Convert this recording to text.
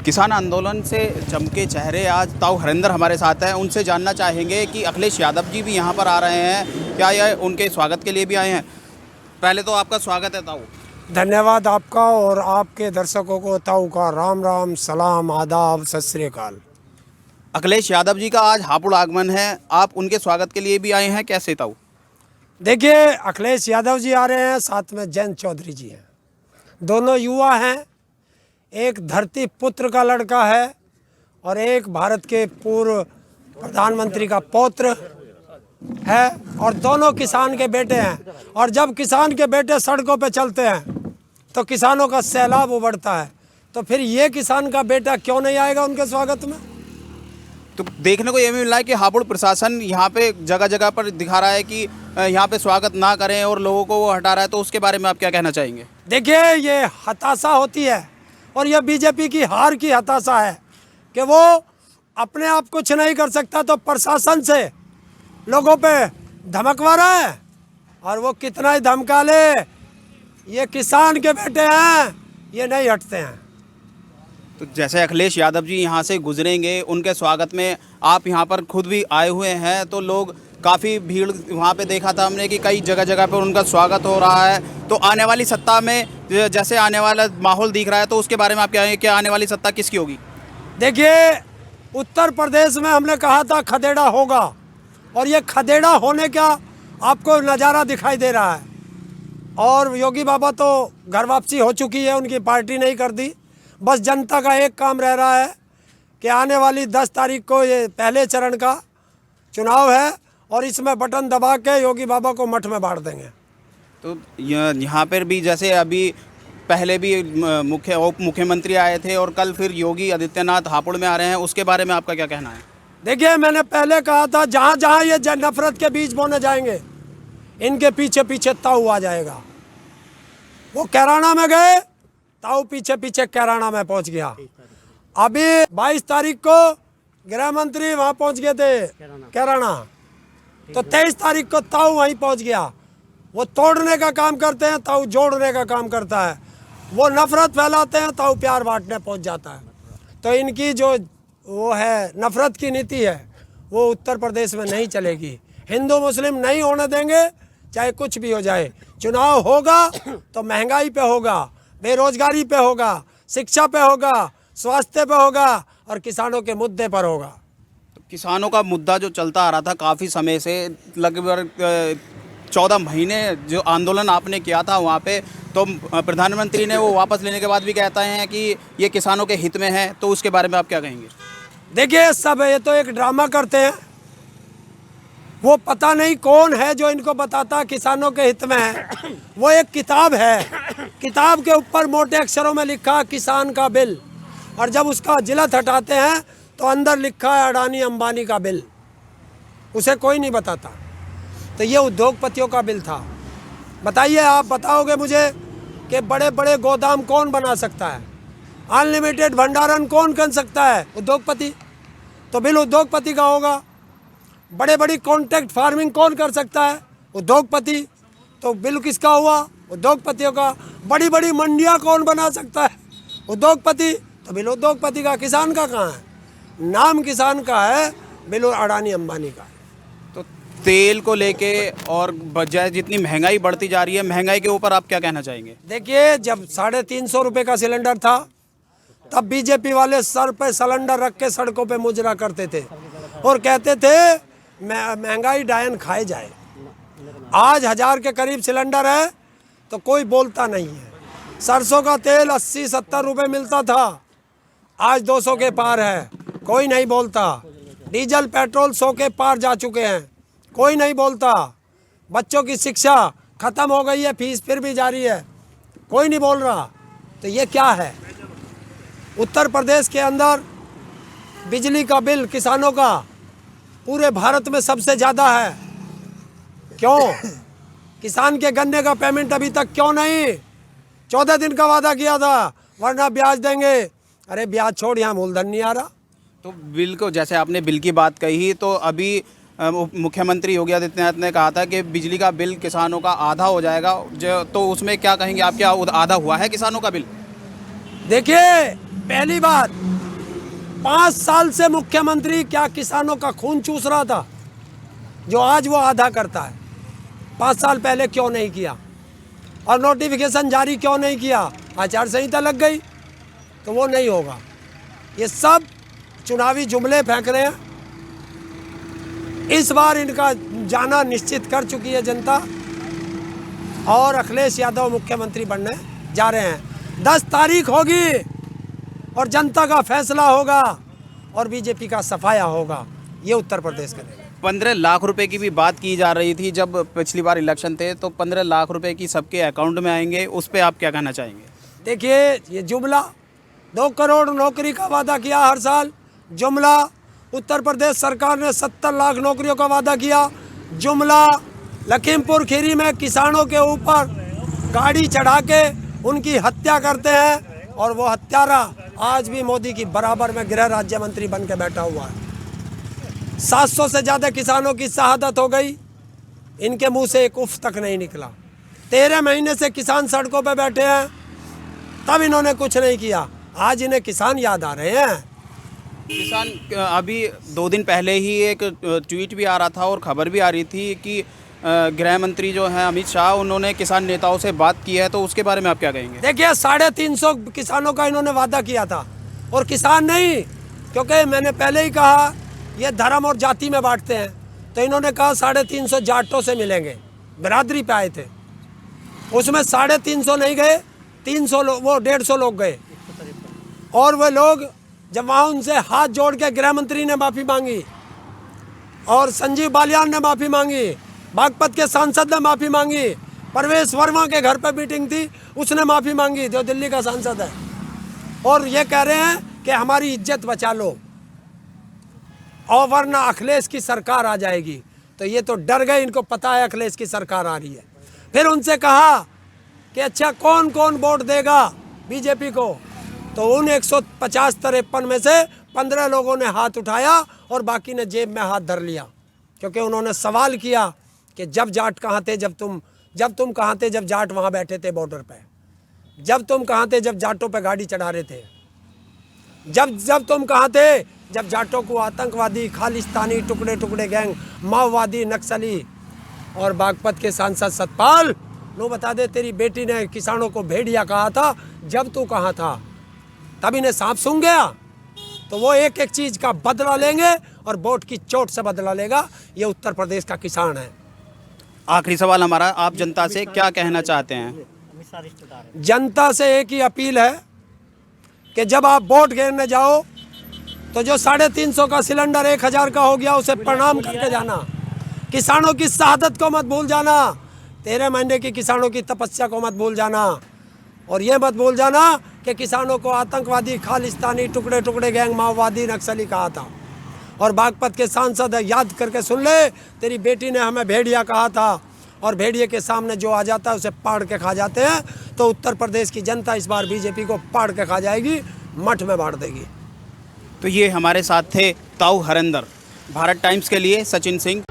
किसान आंदोलन से चमके चेहरे आज ताऊ हरिंदर हमारे साथ हैं। उनसे जानना चाहेंगे कि अखिलेश यादव जी भी यहाँ पर आ रहे हैं, क्या यह उनके स्वागत के लिए भी आए हैं? पहले तो आपका स्वागत है ताऊ। धन्यवाद आपका और आपके दर्शकों को ताऊ का राम राम, सलाम, आदाब, सत श्री अकाल। अखिलेश यादव जी का आज हापुड़ आगमन है, आप उनके स्वागत के लिए भी आए हैं, कैसे ताऊ? देखिए, अखिलेश यादव जी आ रहे हैं, साथ में जयंत चौधरी जी हैं। दोनों युवा हैं, एक धरती पुत्र का लड़का है और एक भारत के पूर्व प्रधानमंत्री का पौत्र है, और दोनों किसान के बेटे हैं। और जब किसान के बेटे सड़कों पे चलते हैं तो किसानों का सैलाब उमड़ता है, तो फिर ये किसान का बेटा क्यों नहीं आएगा उनके स्वागत में? तो देखने को ये भी मिला है कि हापुड़ प्रशासन यहाँ पे जगह जगह पर दिखा रहा है कि यहाँ पे स्वागत ना करें और लोगों को वो हटा रहा है, तो उसके बारे में आप क्या कहना चाहेंगे? देखिए, ये हताशा होती है और यह बीजेपी की हार की हताशा है कि वो अपने आप कुछ नहीं कर सकता तो प्रशासन से लोगों पे धमकवा रहा है, और वो कितना ही धमका ले, ये किसान के बेटे हैं, ये नहीं हटते हैं। तो जैसे अखिलेश यादव जी यहाँ से गुजरेंगे, उनके स्वागत में आप यहाँ पर खुद भी आए हुए हैं, तो लोग काफ़ी भीड़ वहाँ पे देखा था हमने कि कई जगह जगह पर उनका स्वागत हो रहा है। तो आने वाली सत्ता में जैसे आने वाला माहौल दिख रहा है, तो उसके बारे में आप क्या आने वाली सत्ता किसकी होगी? देखिए, उत्तर प्रदेश में हमने कहा था खदेड़ा होगा, और ये खदेड़ा होने का आपको नज़ारा दिखाई दे रहा है। और योगी बाबा तो घर वापसी हो चुकी है, उनकी पार्टी नहीं कर दी। बस जनता का एक काम रह रहा है कि आने वाली 10 तारीख को ये पहले चरण का चुनाव है, और इसमें बटन दबा के योगी बाबा को मठ में बांट देंगे। तो यहाँ पर भी जैसे अभी पहले भी उप मुख्यमंत्री आए थे और कल फिर योगी आदित्यनाथ हापुड़ में आ रहे हैं, उसके बारे में आपका क्या कहना है? देखिए, मैंने पहले कहा था जहाँ जहाँ ये नफरत के बीज बोने जाएंगे, इनके पीछे पीछे ताऊ आ जाएगा। वो कैराना में गए, ताऊ पीछे पीछे कैराना में पहुंच गया। अभी 22 तारीख को गृह मंत्री वहाँ पहुंच गए थे कैराना, तो 23 तारीख को ताऊ वहीं पहुंच गया। वो तोड़ने का काम करते हैं, ताऊ जोड़ने का काम करता है। वो नफरत फैलाते हैं, ताऊ प्यार बांटने पहुंच जाता है। तो इनकी जो वो है नफरत की नीति है, वो उत्तर प्रदेश में नहीं चलेगी। हिंदू मुस्लिम नहीं होने देंगे, चाहे कुछ भी हो जाए। चुनाव होगा तो महंगाई पे होगा, बेरोजगारी पे होगा, शिक्षा पे होगा, स्वास्थ्य पे होगा, और किसानों के मुद्दे पर होगा। तो किसानों का मुद्दा जो चलता आ रहा था काफ़ी समय से, लगभग 14 महीने जो आंदोलन आपने किया था वहाँ पे, तो प्रधानमंत्री ने वो वापस लेने के बाद भी कहता है कि ये किसानों के हित में है, तो उसके बारे में आप क्या कहेंगे? देखिए, सब ये तो एक ड्रामा करते हैं। वो पता नहीं कौन है जो इनको बताता किसानों के हित में है। वो एक किताब है, किताब के ऊपर मोटे अक्षरों में लिखा किसान का बिल, और जब उसका जिलत हटाते हैं तो अंदर लिखा है अडानी अंबानी का बिल। उसे कोई नहीं बताता। तो ये उद्योगपतियों का बिल था। बताइए, आप बताओगे मुझे कि बड़े बड़े गोदाम कौन बना सकता है? अनलिमिटेड भंडारण कौन कर सकता है? उद्योगपति। तो बिल उद्योगपति का होगा। बड़े बड़ी कॉन्ट्रैक्ट फार्मिंग कौन कर सकता है? उद्योगपति। तो बिल किसका हुआ? उद्योगपतियों का। बड़ी बड़ी मंडियाँ कौन बना सकता है? उद्योगपति। तो बिल उद्योगपति का। किसान का कहाँ है? नाम किसान का है, बिल अडानी अंबानी का है। तो तेल को लेके और जितनी महंगाई बढ़ती जा रही है, महंगाई के ऊपर आप क्या कहना चाहेंगे? देखिए, जब 350 रुपये का सिलेंडर था, तब बीजेपी वाले सर पे सिलेंडर रख के सड़कों पे मुजरा करते थे और कहते थे महंगाई डायन खाए जाए। आज 1000 के करीब सिलेंडर है तो कोई बोलता नहीं है। सरसों का तेल 80-70 रुपये मिलता था, आज 200 के पार है, कोई नहीं बोलता। डीजल पेट्रोल 100 के पार जा चुके हैं, कोई नहीं बोलता। बच्चों की शिक्षा खत्म हो गई है, फीस फिर भी जारी है, कोई नहीं बोल रहा। तो ये क्या है? उत्तर प्रदेश के अंदर बिजली का बिल किसानों का पूरे भारत में सबसे ज़्यादा है। क्यों? किसान के गन्ने का पेमेंट अभी तक क्यों नहीं? 14 दिन का वादा किया था, वरना ब्याज देंगे। अरे ब्याज छोड़, यहाँ मूलधन नहीं आ रहा। तो बिल को, जैसे आपने बिल की बात कही, तो अभी मुख्यमंत्री योगी आदित्यनाथ ने कहा था कि बिजली का बिल किसानों का आधा हो जाएगा, तो उसमें क्या कहेंगे आप? क्या आधा हुआ है किसानों का बिल? देखिए, पहली बात, 5 साल से मुख्यमंत्री क्या किसानों का खून चूस रहा था, जो आज वो आधा करता है? 5 साल पहले क्यों नहीं किया? और नोटिफिकेशन जारी क्यों नहीं किया? आचार संहिता लग गई, तो वो नहीं होगा। ये सब चुनावी जुमले फेंक रहे हैं। इस बार इनका जाना निश्चित कर चुकी है जनता, और अखिलेश यादव मुख्यमंत्री बनने जा रहे हैं। 10 तारीख होगी और जनता का फैसला होगा और बीजेपी का सफाया होगा। ये उत्तर प्रदेश करेगा। 15 लाख रुपए की भी बात की जा रही थी जब पिछली बार इलेक्शन थे, तो 15 लाख रुपए की सबके अकाउंट में आएंगे, उस पर आप क्या कहना चाहेंगे? देखिए, ये जुमला 2 करोड़ नौकरी का वादा किया हर साल, जुमला। उत्तर प्रदेश सरकार ने 70 लाख नौकरियों का वादा किया, जुमला। लखीमपुर खीरी में किसानों के ऊपर गाड़ी चढ़ा के उनकी हत्या करते हैं, और वो हत्यारा आज भी मोदी की बराबर में गृह राज्य मंत्री बन के बैठा हुआ है। 700 से ज़्यादा किसानों की शहादत हो गई, इनके मुंह से एक उफ तक नहीं निकला। 13 महीने से किसान सड़कों पे बैठे हैं, तब इन्होंने कुछ नहीं किया। आज इन्हें किसान याद आ रहे हैं। किसान, अभी 2 दिन पहले ही एक ट्वीट भी आ रहा था और खबर भी आ रही थी कि गृह मंत्री जो हैं अमित शाह, उन्होंने किसान नेताओं से बात की है, तो उसके बारे में आप क्या कहेंगे? देखिए, 350 किसानों का इन्होंने वादा किया था, और किसान नहीं, क्योंकि मैंने पहले ही कहा ये धर्म और जाति में बांटते हैं, तो इन्होंने कहा 350 जाटों से मिलेंगे, बिरादरी पे आए थे। उसमें 350 नहीं गए, 300 लोग, वो 150 लोग गए। और वे लोग जब वहाँ उनसे हाथ जोड़ के गृह मंत्री ने माफ़ी मांगी, और संजीव बालियान ने माफ़ी मांगी, बागपत के सांसद ने माफ़ी मांगी, परवेश वर्मा के घर पर मीटिंग थी, उसने माफ़ी मांगी, जो दिल्ली का सांसद है, और ये कह रहे हैं कि हमारी इज्जत बचा लो, और वरना अखिलेश की सरकार आ जाएगी। तो ये तो डर गए, इनको पता है अखिलेश की सरकार आ रही है। फिर उनसे कहा कि अच्छा कौन कौन वोट देगा बीजेपी को, तो उन 150-53 में से 15 लोगों ने हाथ उठाया और बाकी ने जेब में हाथ धर लिया, क्योंकि उन्होंने सवाल किया कि जब जाट कहाँ थे, जब तुम कहाँ थे जब जाट वहाँ बैठे थे बॉर्डर पे, जब तुम कहाँ थे जब जाटों पे गाड़ी चढ़ा रहे थे, जब तुम कहाँ थे जब जाटों को आतंकवादी, खालिस्तानी, टुकड़े टुकड़े गैंग, माओवादी, नक्सली। और बागपत के सांसद सतपाल, लो बता दे, तेरी बेटी ने किसानों को भेड़िया कहा था, जब तू कहाँ था तब इन्हें सांप सूंघ गया। तो वो एक एक चीज़ का बदला लेंगे, और वोट की चोट से बदला लेगा। ये उत्तर प्रदेश का किसान है। आखिरी सवाल हमारा, आप जनता से क्या कहना चाहते हैं? जनता से एक ही अपील है कि जब आप वोट गिरने जाओ, तो जो 350 का सिलेंडर 1000 का हो गया, उसे प्रणाम करके जाना। किसानों की शहादत को मत भूल जाना, 13 महीने की किसानों की तपस्या को मत भूल जाना, और ये मत भूल जाना कि किसानों को आतंकवादी, खालिस्तानी, टुकड़े टुकड़े गैंग, माओवादी, नक्सली कहा था। और बागपत के सांसद याद करके सुन ले, तेरी बेटी ने हमें भेड़िया कहा था, और भेड़िए के सामने जो आ जाता है उसे पाड़ के खा जाते हैं। तो उत्तर प्रदेश की जनता इस बार बीजेपी को पाड़ के खा जाएगी, मठ में बांट देगी। तो ये हमारे साथ थे ताऊ हरेंद्र। भारत टाइम्स के लिए सचिन सिंह।